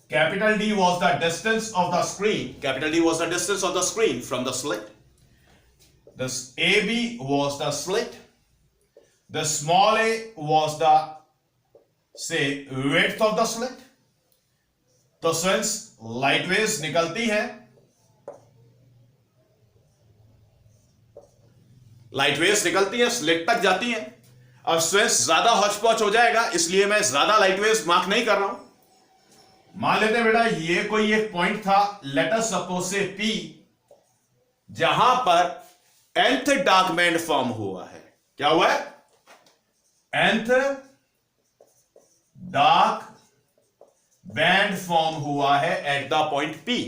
Speaker 1: Capital D was the distance of the screen, capital D was the distance of the screen from the slit. This AB was the slit. The small a was the say width of the slit. तो students light waves निकलती हैं, slit तक जाती हैं। अब stress ज्यादा hotchpotch हो जाएगा, इसलिए मैं ज्यादा लाइट वेव्स मार्क नहीं कर रहा हूं। मान लेते हैं बेटा ये कोई एक पॉइंट था, लेट अस सपोज से P, जहां पर nth डार्क बैंड फॉर्म हुआ है। क्या हुआ है? nth डार्क बैंड फॉर्म हुआ है एट द पॉइंट P,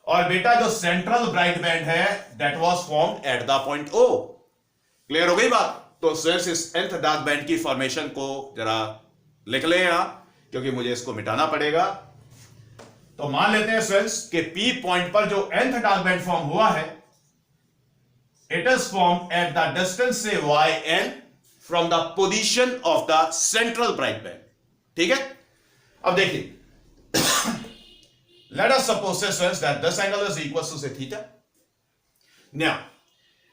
Speaker 1: और बेटा जो सेंट्रल ब्राइट बैंड है that was formed at the point O। Clear हो गई बात? तो स्ट्रेस इस nth डार्क बैंड की फॉर्मेशन को जरा लिख लें यहां, क्योंकि मुझे इसको मिटाना पड़ेगा। तो मान लेते हैं स्टूडेंट्स कि P पॉइंट पर जो nth डार्क बैंड फॉर्म हुआ है, it is form at the distance say yn from the position of the central bright band. ठीक है, अब देखिए let us suppose say students that this angle is equal to say theta. Now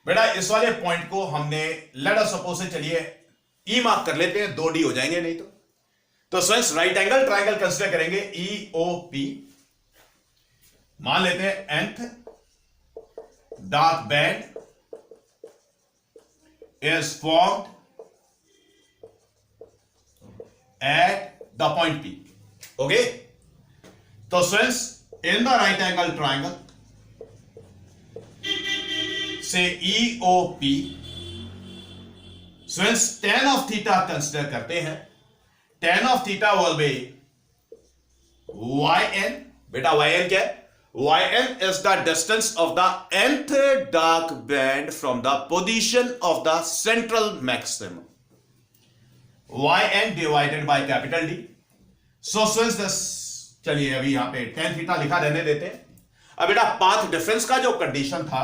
Speaker 1: बेटा इस वाले point को हमने late us suppose से, चलिए ई मार्क कर लेते हैं, 2D हो जाएंगे नहीं तो students right angle triangle consider करेंगे EOP। मान लेते हैं nth dark band is formed at the point P. Okay? तो students in the right angle triangle से EOP, students tan of theta consider करते हैं। tan of theta will be yn। बेटा yn क्या है? yn is the distance of the nth dark band from the position of the central maximum, yn divided by capital D। so since this, चलिए अभी यहां पे tan theta लिखा रहने देते हैं। अब बेटा पाथ डिफरेंस का जो कंडीशन था,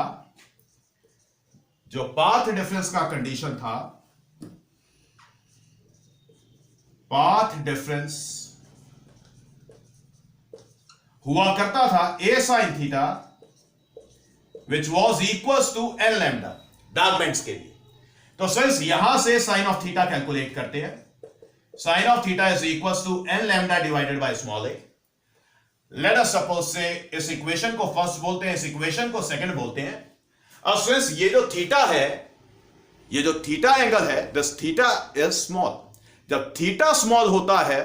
Speaker 1: जो पाथ डिफरेंस का कंडीशन था, पाथ डिफरेंस हुआ करता था a sin theta which was equal to n lambda dark bands के लिए। तो सिंस यहां से साइन ऑफ थीटा कैलकुलेट करते हैं, sine of theta is equal to n lambda divided by small a। Let us suppose say इस equation को first बोलते हैं, इस इक्वेशन को सेकंड बोलते हैं। अब सिंस ये जो थीटा है, ये जो थीटा एंगल है, दिस थीटा इज स्मॉल। जब थीटा स्मॉल होता है,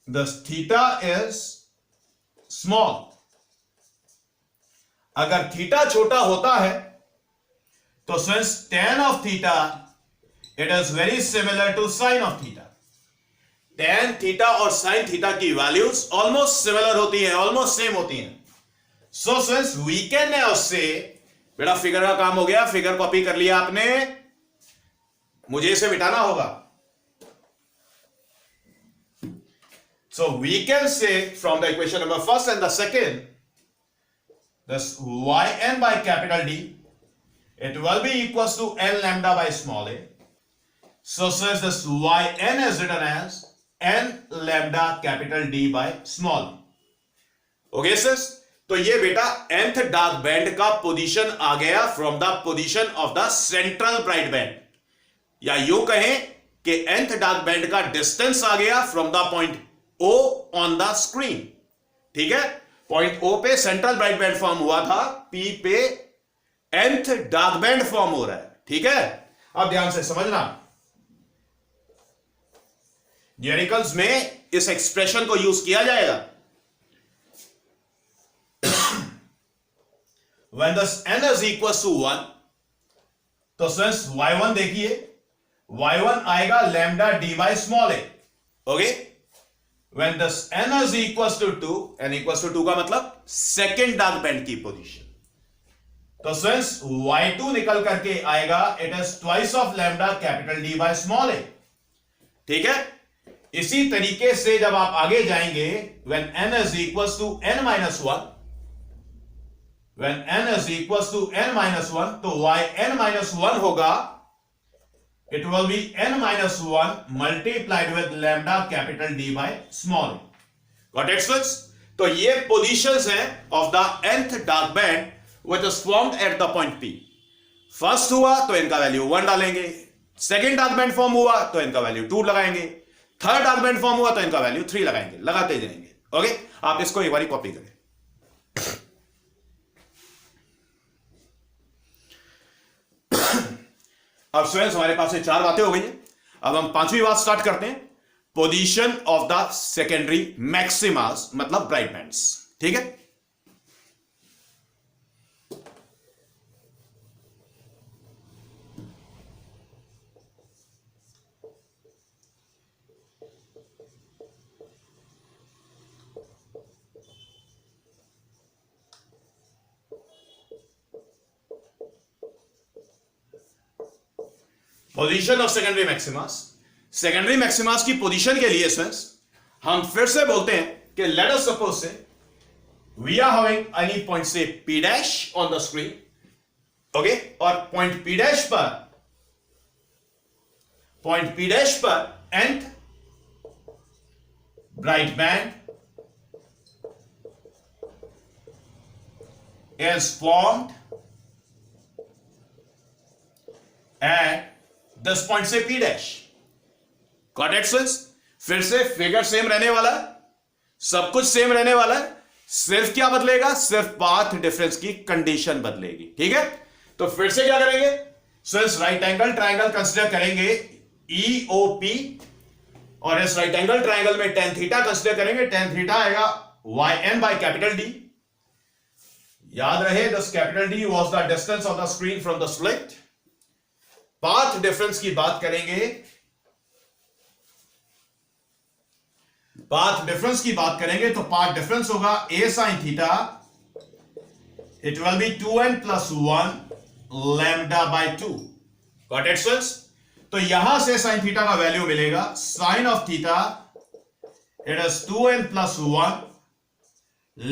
Speaker 1: दिस थीटा इज स्मॉल, अगर थीटा छोटा होता है तो since tan of theta it is very similar to sine of theta. tan theta और साइन थीटा की वैल्यूज ऑलमोस्ट सिमिलर होती हैं, ऑलमोस्ट सेम होती हैं। So since we can now say, बेटा फिगर का काम हो गया, फिगर कॉपी कर लिया आपने, मुझे इसे मिटाना होगा। So we can say from the equation number first and the second, this yn by capital D, it will be equals to n lambda by small a. So since this yn is written as n lambda capital D by small a. Okay sis? तो ये बेटा nth dark band का position आ गया from the position of the central bright band, या यूं कहें कि nth dark band का डिस्टेंस आ गया from the point O on the screen। ठीक है, पॉइंट O पे सेंट्रल ब्राइट बैंड फॉर्म हुआ था, P पे nth डार्क बैंड फॉर्म हो रहा है। ठीक है, अब ध्यान से समझना, न्यूमेरिकल्स में इस एक्सप्रेशन को यूज किया जाएगा। When this n is equals to 1, तो सिंस y1 देखिए, y1 आएगा lambda D by small a। Okay, when this n is equals to 2, n equals to 2 का मतलब सेकेंड डार्क बैंड की पोजीशन, तो सिंस y2 निकल करके आएगा it is twice of lambda capital D bye small a। ठीक है, इसी तरीके से जब आप आगे जाएंगे, when n is equals to n minus 1, when n is equals to n minus 1, तो yn minus 1 होगा, it will be n minus 1 multiplied with lambda capital D by small a। Got it friends? तो ये positions हैं of the nth dark band which is formed at the point P। First हुआ तो इनका value 1 डालेंगे, second dark band form हुआ तो इनका वैल्यू 2 लगाएंगे, थर्ड डार्क बैंड फॉर्म हुआ तो इनका वैल्यू 3 लगाएंगे, लगाते जाएंगे। ओके, आप इसको एक बार कॉपी करें। अब स्टूडेंट्स हमारे पास ये 4 बातें हो गई हैं। अब हम 5वीं बात स्टार्ट करते हैं, position of the secondary maximas मतलब ब्राइट बैंड्स। ठीक है, position of secondary maximas. Secondary maximas की पोजीशन के लिए स्टूडेंट्स हम फिर से बोलते हैं कि let us suppose say we are having any point say P dash on the screen, okay, और पॉइंट P डैश पर nth bright band is formed at this point say P dash. Got it students? फिर से figure same रहने वाला है, सब कुछ same रहने वाला है, सिर्फ क्या बदलेगा, सिर्फ पाथ डिफरेंस की कंडीशन बदलेगी। ठीक है, तो फिर से क्या करेंगे students, right angle triangle consider करेंगे EOP, और इस राइट एंगल ट्राइंगल में tan थीटा कंसीडर करेंगे। tan थीटा आएगा YN बाय कैपिटल D। याद रहे this capital D was the distance of the screen from the slit. Path difference की बात करेंगे, पाथ डिफरेंस की बात करेंगे तो पाथ डिफरेंस होगा A sin theta, it will B 2n plus 1 lambda by 2। Got it students? तो यहां से sin थीटा का वैल्यू मिलेगा sin of theta, it is 2n plus 1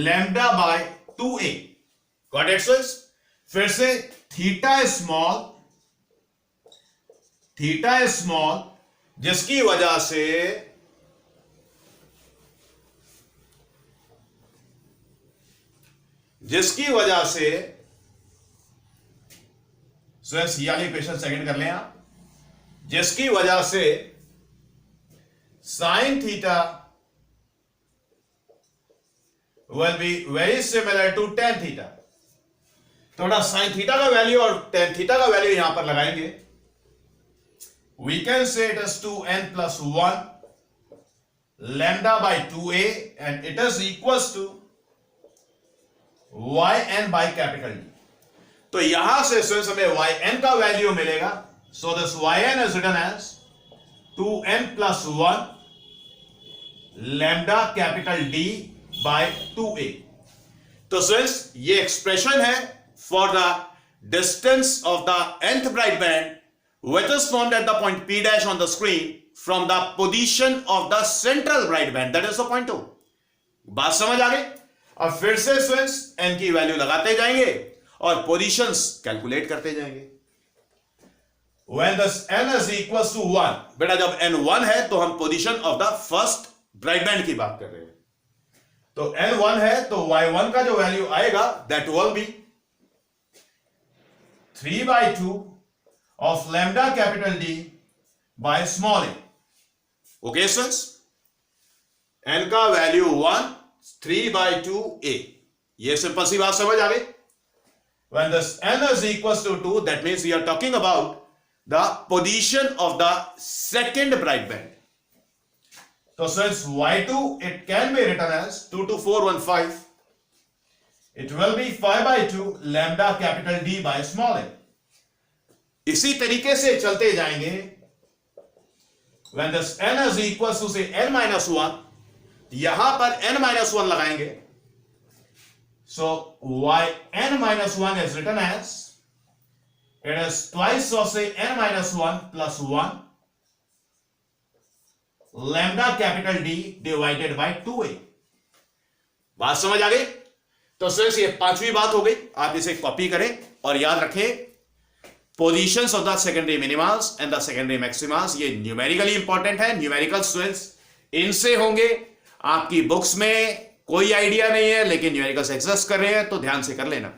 Speaker 1: lambda by 2a। Got it students? फिर से theta is small जिसकी वजह से स्टूडेंट्स ये वाली क्वेश्चन सेकंड कर लें आप, जिसकी वजह से sin theta will be very similar to tan theta. थोड़ा sin थीटा का वैल्यू और tan थीटा का वैल्यू यहां पर लगाएंगे, we can say it is 2n plus 1 lambda by 2a and it is equals to yn by capital D। तो यहां से हमें yn का वैल्यू मिलेगा, so this yn is written as 2n plus 1 lambda capital D by 2a। तो students ये expression है for the distance of the nth bright band which is formed at the point P dash on the screen from the position of the central bright band, that is the point 2। बात समझ आ गई? अब फिर से students n की value लगाते जाएंगे और पोजीशंस कैलकुलेट करते जाएंगे। When this n is equals to 1, बेटा जब n 1 है तो हम position of the first bright band की बात कर रहे हैं, तो n 1 है तो y1 का जो वैल्यू आएगा that will be 3/2 of lambda capital D by small a। Okay students, n का वैल्यू 1 3/2a, ये सिंपल सी बात समझ आ गई। When this n is equals to 2, that means we are talking about the position of the second bright band। So since y2 it can be written as 2 to 4 1 5, it will be 5/2 lambda capital D by small a। इसी तरीके से चलते जाएंगे, when this n is equals to say n minus 1, यहां पर n minus 1 लगाएंगे, so yn minus 1 is written as it is twice of say n minus 1 plus 1 lambda capital D divided by 2a। बात समझ आ गई? तो सिर्फ ये 5वीं बात हो गई, आप इसे कॉपी करें और याद रखें positions of the secondary minimas and the secondary maximas, ये न्यूमेरिकली इंपॉर्टेंट है। न्यूमेरिकल स्टूडेंट्स इनसे होंगे, आपकी बुक्स में कोई आइडिया नहीं है लेकिन न्यूमेरिकल्स एक्सेस कर रहे हैं तो ध्यान से कर लेना।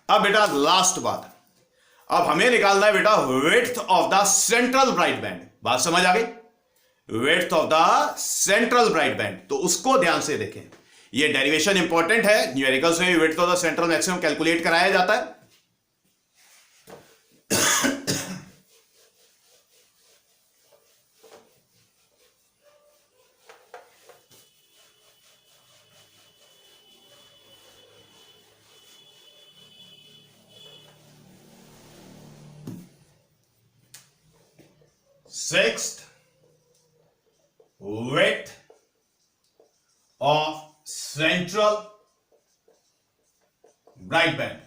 Speaker 1: अब बेटा लास्ट बात, अब हमें निकालना है बेटा width of the central bright band. बात समझ आ गई? Width of the central bright band. तो उसको ध्यान से देखें, ये डेरिवेशन इंपॉर्टेंट है, न्यूमेरिकल्स में width of the central maximum calculate कराया जाता है। Sixth, width of central bright band.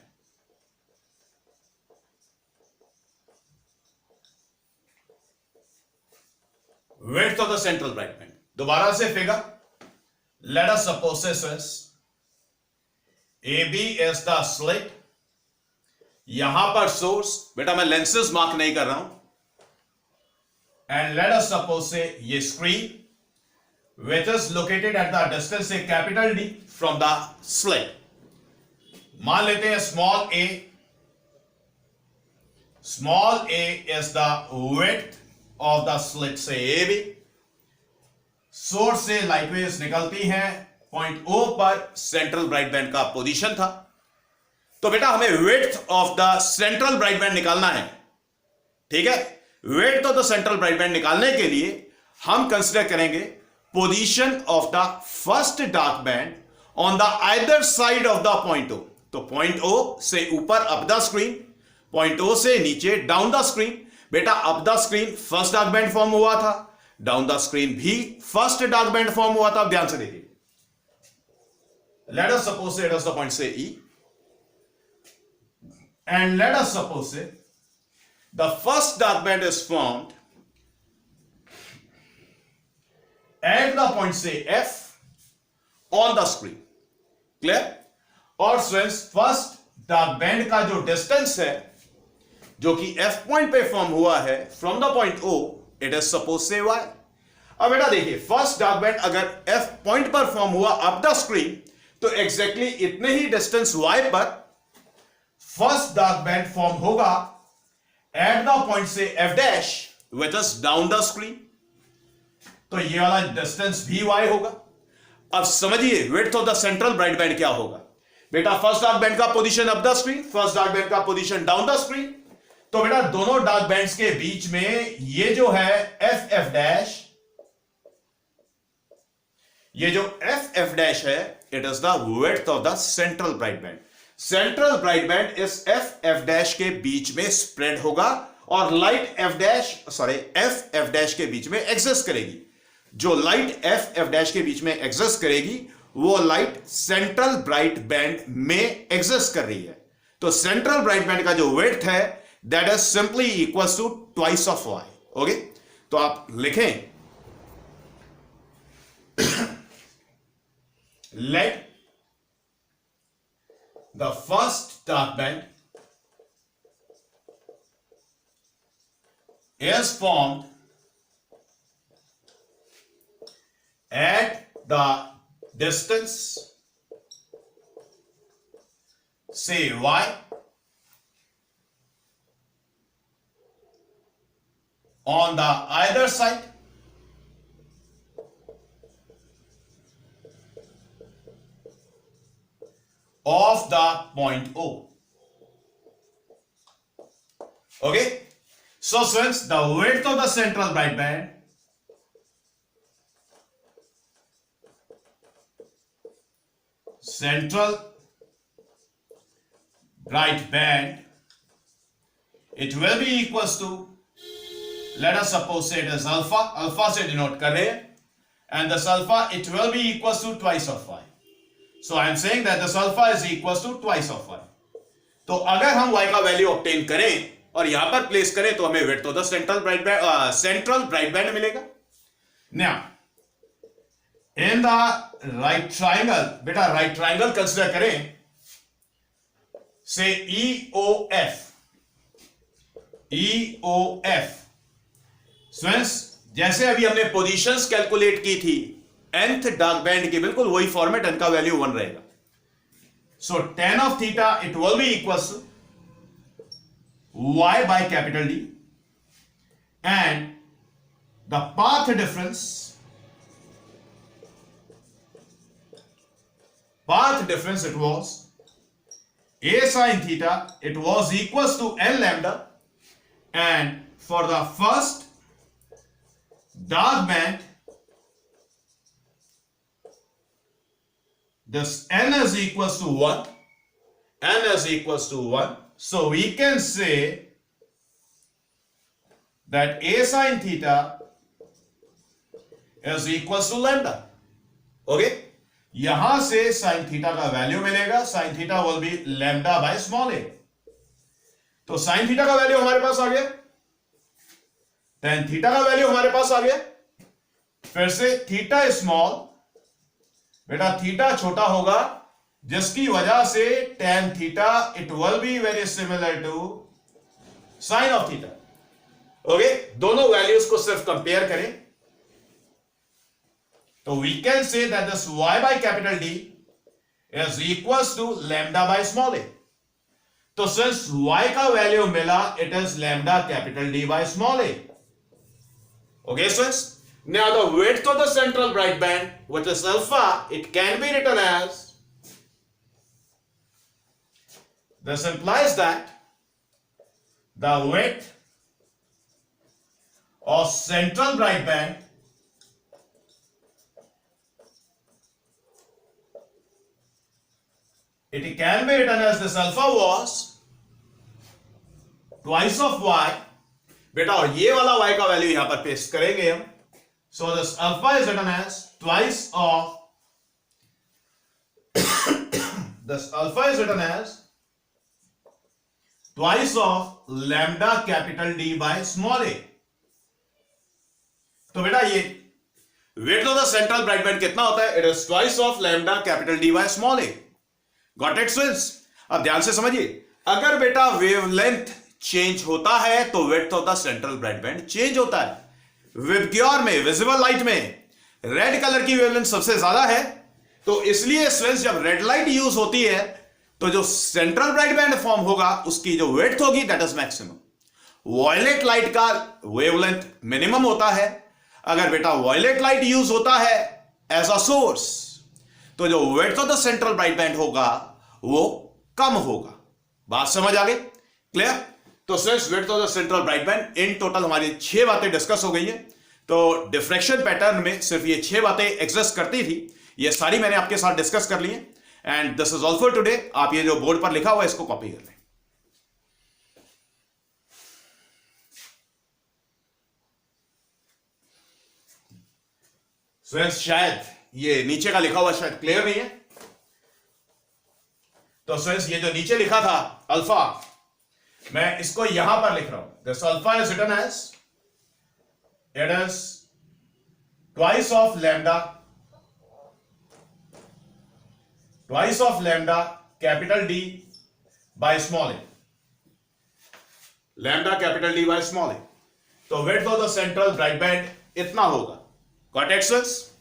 Speaker 1: Width of the central bright band. दोबारा से figure, let us suppose this AB is the slit. यहां पर सोर्स, बेटा मैं लेंसेज मार्क नहीं कर रहा हूं, and let us suppose say ये screen which is located at the distance say capital D from the slit. मान लेते हैं small a is the width of the slit say AB. Source से light waves निकलती हैं, point O पर central bright band का position था। तो बेटा हमें width of the central bright band निकालना है, ठीक है। Width of the central bright band निकालने के लिए हम कंसीडर करेंगे position of the first dark band on the either side of the point O। तो पॉइंट O से ऊपर up the screen, point O से नीचे डाउन द स्क्रीन। बेटा up the screen first dark band form हुआ था, down the screen भी first dark band form हुआ था। अब ध्यान से देखिए, let us suppose it is the point say E and let us suppose the first dark band is formed at the point say F on the screen, clear। और students first dark band का जो distance है जो कि F point पे form हुआ है from the point O, it is suppose से Y। अब बेटा देखिए, फर्स्ट डार्क बैंड अगर F पॉइंट पर फॉर्म हुआ अप द स्क्रीन, तो एग्जैक्टली इतने ही डिस्टेंस Y पर फर्स्ट डार्क बैंड फॉर्म होगा एट द पॉइंट से F dash which is down the screen. तो ये वाला डिस्टेंस भी Y होगा। अब समझिए width of the central bright band क्या होगा। बेटा फर्स्ट डार्क बैंड का position up the screen, first dark band का पोजीशन डाउन द स्क्रीन। तो बेटा दोनों डार्क बैंड्स के बीच में ये जो है F डैश, ये जो F डैश है, it is the width of the central bright band. Central bright band इस F डैश के बीच में स्प्रेड होगा और लाइट F डैश के बीच में एग्जिस्ट करेगी। जो लाइट F डैश के बीच में एग्जिस्ट करेगी वो लाइट सेंट्रल ब्राइट बैंड में एग्जिस्ट कर रही है। तो सेंट्रल ब्राइट बैंड का जो विड्थ है that is simply equals to twice of Y। Okay, तो आप लिखें let the first dark band is formed at the distance say Y on the either side of the point O. Okay, so students, the width of the central bright band it will be equals to, let us suppose say it is alpha से denote कर रहे हैं, and this alpha it will be equals to twice of Y. So I am saying that this alpha is equals to twice of Y. तो अगर हम Y का value obtain करें और यहां पर प्लेस करें तो हमें width of the central bright band मिलेगा। Now in the right triangle, बेटा राइट ट्राइंगल कंसीडर करें, से EOF। स्टूडेंट्स जैसे अभी हमने पोजीशंस कैलकुलेट की थी nth डार्क बैंड की, बिल्कुल वही फॉर्मेट, n का वैल्यू 1 रहेगा। सो tan of theta it will be equals to Y by capital D and the path difference it was a sin theta, it was equals to n lambda, and for the first dark band this n is equals to 1, so we can say that a sin theta is equals to lambda. Okay, यहां से sin theta का value मिलेगा, sin theta will be lambda by small a. तो sin theta का value हमारे पास आ गया, tan theta का value हमारे पास आ गया. फिर से थीटा स्मॉल, बेटा थीटा छोटा होगा, जिसकी वजह से tan theta it will be very similar to sin of theta. Okay, दोनों वैल्यूज को सिर्फ कंपेयर करें तो we can say that this y by capital D is equals to lambda by small a. तो सिंस y का value मिला, it is lambda capital D by small a. Okay, students. Now the width of the central bright band, which is alpha, it can be written as, this implies that the width of central bright band it can be written as this alpha was twice of y. बेटा और ये वाला y का value यहां पर paste करेंगे हम. So this alpha is written as twice of this alpha is written as twice of lambda capital D by small a. तो बेटा ये width of the central bright band कितना होता है? It is twice of lambda capital D by small a. Got it, students? अब ध्यान से समझिए, अगर बेटा वेवलेंथ चेंज होता है तो width of the central bright band change होता है. विबग्योर में, विजिबल लाइट में रेड कलर की वेवलेंथ सबसे ज्यादा है, तो इसलिए स्टूडेंट्स जब रेड लाइट यूज होती है तो जो सेंट्रल ब्राइट बैंड फॉर्म होगा उसकी जो विड्थ होगी that is maximum. Violet light का वेवलेंथ मिनिमम होता है. अगर बेटा वॉयलेट लाइट यूज होता है एज अ सोर्स तो जो width of the central bright band होगा वो कम होगा. बात समझ आ गई? क्लियर? तो students width of the central bright band in total हमारी 6 बातें डिस्कस हो गई है. तो डिफ्रैक्शन पैटर्न में सिर्फ ये 6 बातें एग्जिस्ट करती थी, ये सारी मैंने आपके साथ डिस्कस कर ली है. And this is all for today. आप ये जो बोर्ड पर लिखा हुआ है इसको कॉपी कर लें. स्टूडेंट्स शायद ये नीचे का लिखा हुआ शायद क्लियर नहीं है, तो स्टूडेंट्स ये जो नीचे लिखा था अल्फा, मैं इसको यहां पर लिख रहा हूं. This alpha is written as, it is twice of lambda capital D by small A. Lambda capital D by small A. तो width of the central bright band इतना होगा. Got it students?